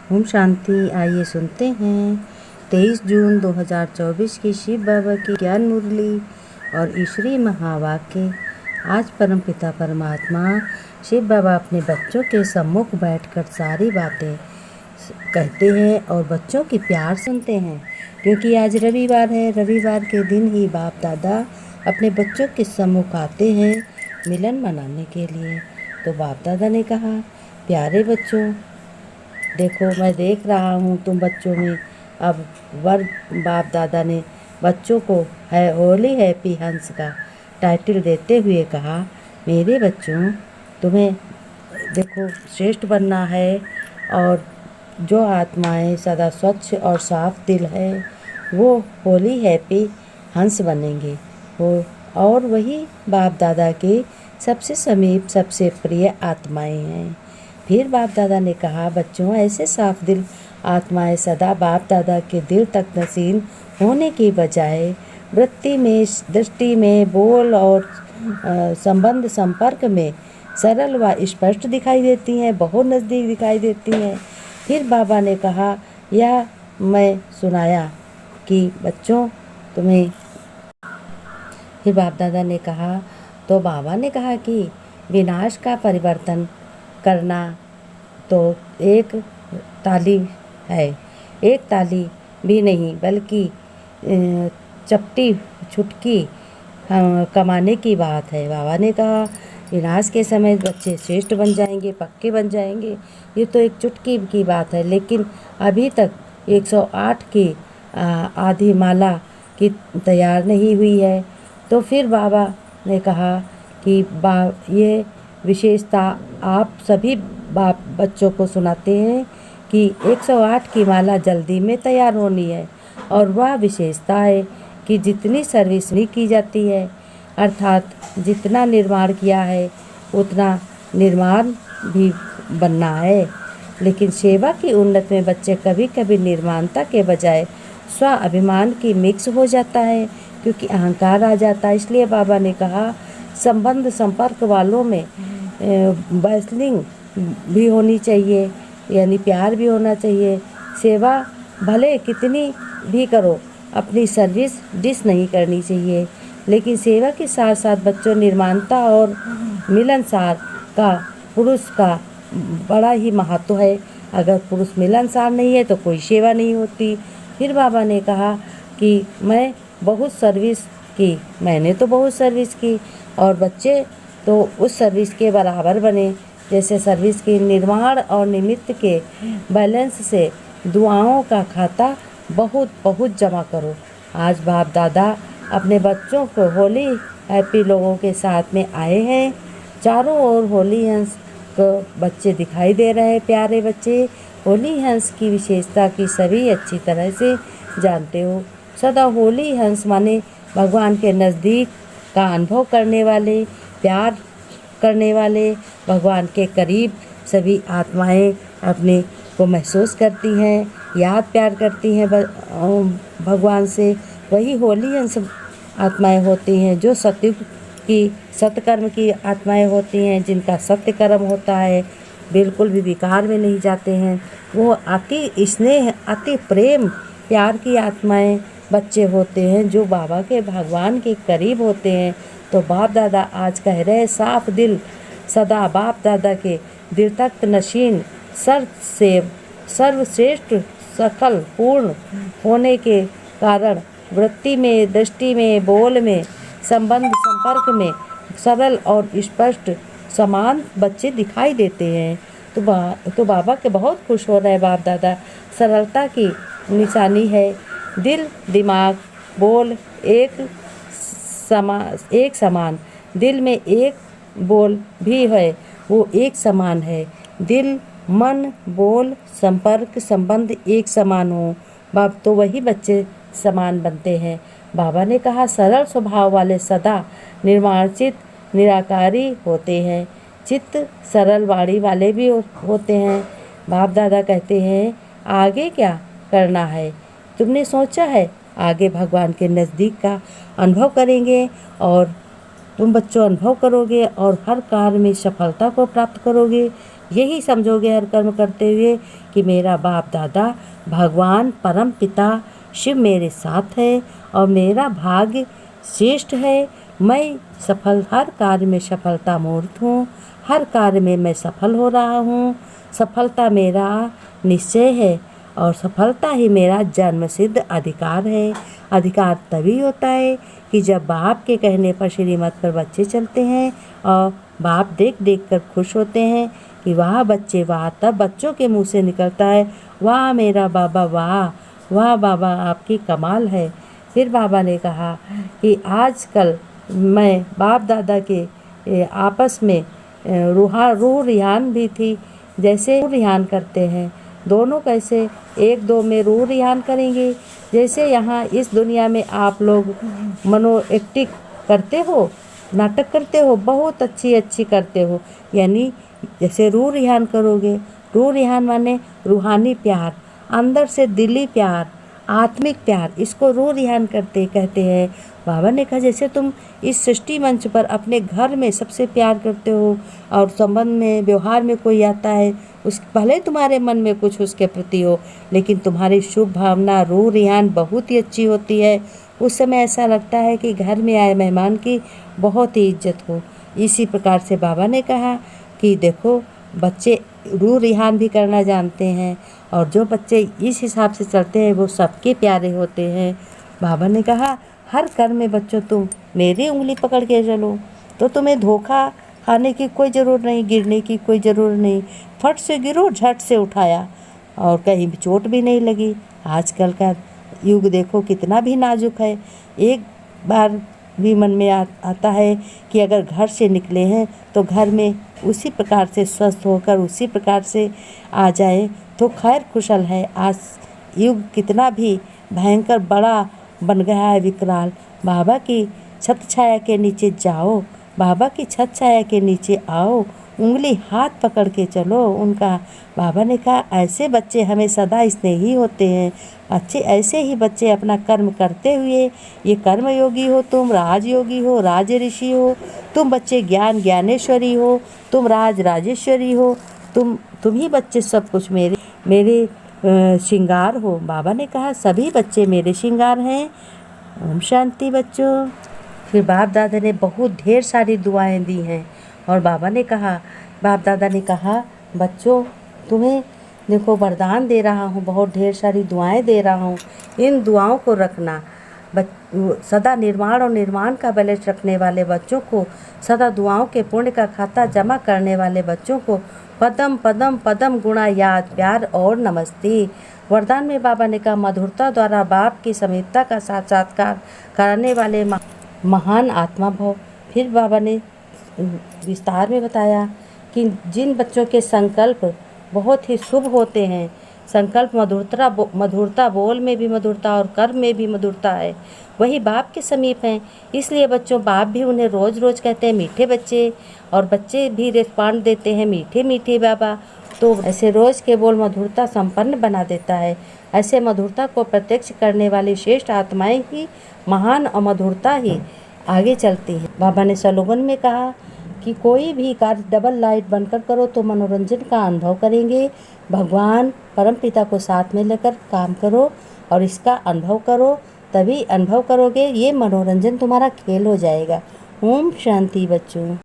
ओम शांति। आइए सुनते हैं 23 जून 2024 की शिव बाबा की ज्ञान मुरली और ईश्वरी महावाक्य। आज परमपिता परमात्मा शिव बाबा अपने बच्चों के सम्मुख बैठकर सारी बातें कहते हैं और बच्चों की प्यार सुनते हैं, क्योंकि आज रविवार है। रविवार के दिन ही बाप दादा अपने बच्चों के सम्मुख आते हैं मिलन मनाने के लिए। तो बाप दादा ने कहा, प्यारे बच्चों, देखो मैं देख रहा हूँ तुम बच्चों में अब बाप दादा ने बच्चों को होली हैप्पी हंस का टाइटल देते हुए कहा, मेरे बच्चों, तुम्हें देखो श्रेष्ठ बनना है और जो आत्माएं सदा स्वच्छ और साफ दिल है वो होली हैप्पी हंस बनेंगे वो, और वही बाप दादा के सबसे समीप सबसे प्रिय आत्माएं हैं। फिर बाप दादा ने कहा, बच्चों, ऐसे साफ दिल आत्माएं सदा बाप दादा के दिल तक नसीन होने की बजाय वृत्ति में, दृष्टि में, बोल और संबंध संपर्क में सरल व स्पष्ट दिखाई देती हैं, बहुत नज़दीक दिखाई देती हैं। फिर बाबा ने कहा, यह मैं सुनाया कि बच्चों तुम्हें। फिर बाप दादा ने कहा, तो बाबा ने कहा कि विनाश का परिवर्तन करना तो एक ताली है, एक ताली भी नहीं बल्कि चपटी छुटकी कमाने की बात है। बाबा ने कहा, विनाश के समय बच्चे श्रेष्ठ बन जाएंगे, पक्के बन जाएंगे, ये तो एक चुटकी की बात है, लेकिन अभी तक 108 की आधी माला की तैयार नहीं हुई है। तो फिर बाबा ने कहा कि ये विशेषता आप सभी बच्चों को सुनाते हैं कि 108 की माला जल्दी में तैयार होनी है, और वह विशेषता है कि जितनी सर्विस नहीं की जाती है, अर्थात जितना निर्माण किया है उतना निर्माण भी बनना है। लेकिन सेवा की उन्नत में बच्चे कभी कभी निर्माणता के बजाय स्व अभिमान की मिक्स हो जाता है, क्योंकि अहंकार आ जाता है। इसलिए बाबा ने कहा, संबंध संपर्क वालों में बैसलिंग भी होनी चाहिए, यानी प्यार भी होना चाहिए। सेवा भले कितनी भी करो, अपनी सर्विस डिस नहीं करनी चाहिए, लेकिन सेवा के साथ साथ बच्चों निर्माणता और मिलनसार का पुरुष का बड़ा ही महत्व है। अगर पुरुष मिलनसार नहीं है तो कोई सेवा नहीं होती। फिर बाबा ने कहा कि मैं बहुत सर्विस की, मैंने तो बहुत सर्विस की, और बच्चे तो उस सर्विस के बराबर बने। जैसे सर्विस के निर्माण और निमित्त के बैलेंस से दुआओं का खाता बहुत बहुत जमा करो। आज बाप दादा अपने बच्चों को होली हैप्पी लोगों के साथ में आए हैं। चारों ओर होली हंस को बच्चे दिखाई दे रहे हैं, प्यारे बच्चे। होली हंस की विशेषता की सभी अच्छी तरह से जानते हो। सदा होली हंस माने भगवान के नज़दीक का अनुभव करने वाले, प्यार करने वाले, भगवान के करीब सभी आत्माएं अपने को महसूस करती हैं, याद प्यार करती हैं भगवान से। वही होली हंस आत्माएं होती हैं जो सत्कर्म की आत्माएं होती हैं, जिनका सत्य कर्म होता है, बिल्कुल भी विकार में नहीं जाते हैं। वो अति स्नेह, अति प्रेम, प्यार की आत्माएं बच्चे होते हैं जो बाबा के, भगवान के करीब होते हैं। तो बाप दादा आज कह रहे, साफ दिल सदा बाप दादा के दिल तक नशीन सर्वश्रेष्ठ सकल पूर्ण होने के कारण वृत्ति में, दृष्टि में, बोल में, संबंध संपर्क में सरल और स्पष्ट समान बच्चे दिखाई देते हैं। तो बाबा के बहुत खुश हो रहे बाप दादा। सरलता की निशानी है। दिल, दिमाग, बोल एक समान। दिल में एक बोल भी है, वो एक समान है। दिल, मन, बोल, संपर्क, संबंध एक समान हो बाप, तो वही बच्चे समान बनते हैं। बाबा ने कहा, सरल स्वभाव वाले सदा निर्माणचित निराकारी होते हैं। चित्त सरल वाणी वाले भी होते हैं। बाप दादा कहते हैं, आगे क्या करना है तुमने सोचा है? आगे भगवान के नज़दीक का अनुभव करेंगे और तुम बच्चों अनुभव करोगे और हर कार्य में सफलता को प्राप्त करोगे। यही समझोगे हर कर्म करते हुए कि मेरा बाप दादा भगवान परम पिता शिव मेरे साथ है और मेरा भाग्य श्रेष्ठ है। मैं सफल, हर कार्य में सफलता मूर्त हूँ, हर कार्य में मैं सफल हो रहा हूँ। सफलता मेरा निश्चय है और सफलता ही मेरा जन्मसिद्ध अधिकार है। अधिकार तभी होता है कि जब बाप के कहने पर श्रीमत पर बच्चे चलते हैं और बाप देख देख कर खुश होते हैं कि वाह बच्चे वाह। तब बच्चों के मुंह से निकलता है वाह मेरा बाबा वाह, वाह बाबा आपकी कमाल है। फिर बाबा ने कहा कि आजकल मैं बाप दादा के आपस में रूह रिहान भी थी। जैसे रूह रिहान करते हैं दोनों, कैसे एक दो में रूह रिहान करेंगे। जैसे यहाँ इस दुनिया में आप लोग मनो एक्टिंग करते हो, नाटक करते हो, बहुत अच्छी करते हो, यानी जैसे रूह रिहान करोगे। रूह रिहान माने रूहानी प्यार, अंदर से दिली प्यार, आत्मिक प्यार, इसको रूह रिहान कहते हैं। बाबा ने कहा जैसे तुम इस सृष्टि मंच पर अपने घर में सबसे प्यार करते हो और संबंध में व्यवहार में कोई आता है उस भले तुम्हारे मन में कुछ उसके प्रति हो, लेकिन तुम्हारी शुभ भावना रूह रिहान बहुत ही अच्छी होती है। उस समय ऐसा लगता है कि घर में आए मेहमान की बहुत ही इज्जत हो। इसी प्रकार से बाबा ने कहा कि देखो बच्चे रूह रिहान भी करना जानते हैं और जो बच्चे इस हिसाब से चलते हैं वो सबके प्यारे होते हैं। बाबा ने कहा हर कर्म में बच्चों तुम मेरी उंगली पकड़ के चलो तो तुम्हें धोखा खाने की कोई ज़रूरत नहीं, गिरने की कोई ज़रूरत नहीं। फट से गिरो, झट से उठाया और कहीं चोट भी नहीं लगी। आजकल का युग देखो कितना भी नाजुक है। एक बार भी मन में आता है कि अगर घर से निकले हैं तो घर में उसी प्रकार से स्वस्थ होकर उसी प्रकार से आ जाए तो खैर कुशल है। आज युग कितना भी भयंकर बड़ा बन गया है, विकराल। बाबा की छत छाया के नीचे जाओ, बाबा की छत छाया के नीचे आओ, उंगली हाथ पकड़ के चलो उनका। बाबा ने कहा ऐसे बच्चे हमें सदा स्नेही होते हैं। अच्छे ऐसे ही बच्चे अपना कर्म करते हुए, ये कर्म योगी हो तुम, राजयोगी हो, राज ऋषि हो, तुम बच्चे ज्ञान ज्ञानेश्वरी हो, तुम राज राजेश्वरी हो, तुम ही बच्चे सब कुछ मेरे श्रृंगार हो। बाबा ने कहा सभी बच्चे मेरे श्रृंगार हैं। ओम शांति बच्चों। फिर बाप दादा ने बहुत ढेर सारी दुआएं दी हैं और बाप दादा ने कहा बच्चों तुम्हें देखो वरदान दे रहा हूँ, बहुत ढेर सारी दुआएं दे रहा हूँ, इन दुआओं को रखना। सदा निर्माण और निर्माण का बैलेंस रखने वाले बच्चों को, सदा दुआओं के पुण्य का खाता जमा करने वाले बच्चों को पदम पदम पदम गुणा याद प्यार और नमस्ते। वरदान में बाबा ने कहा मधुरता द्वारा बाप की समीपता का साक्षात्कार कराने वाले महान आत्मा भव। फिर बाबा ने विस्तार में बताया कि जिन बच्चों के संकल्प बहुत ही शुभ होते हैं, संकल्प मधुरता बोल में भी मधुरता और कर्म में भी मधुरता है, वही बाप के समीप हैं। इसलिए बच्चों बाप भी उन्हें रोज़ रोज़ कहते हैं मीठे बच्चे, और बच्चे भी रिस्पॉन्ड देते हैं मीठे मीठे बाबा। तो ऐसे रोज़ के बोल मधुरता संपन्न बना देता है। ऐसे मधुरता को प्रत्यक्ष करने वाली श्रेष्ठ आत्माएं ही महान और मधुरता ही आगे चलती है। बाबा ने स्लोगन में कहा कि कोई भी कार्य डबल लाइट बनकर करो तो मनोरंजन का अनुभव करेंगे। भगवान परमपिता को साथ में लेकर काम करो और इसका अनुभव करो, तभी अनुभव करोगे ये मनोरंजन तुम्हारा खेल हो जाएगा। ओम शांति बच्चों।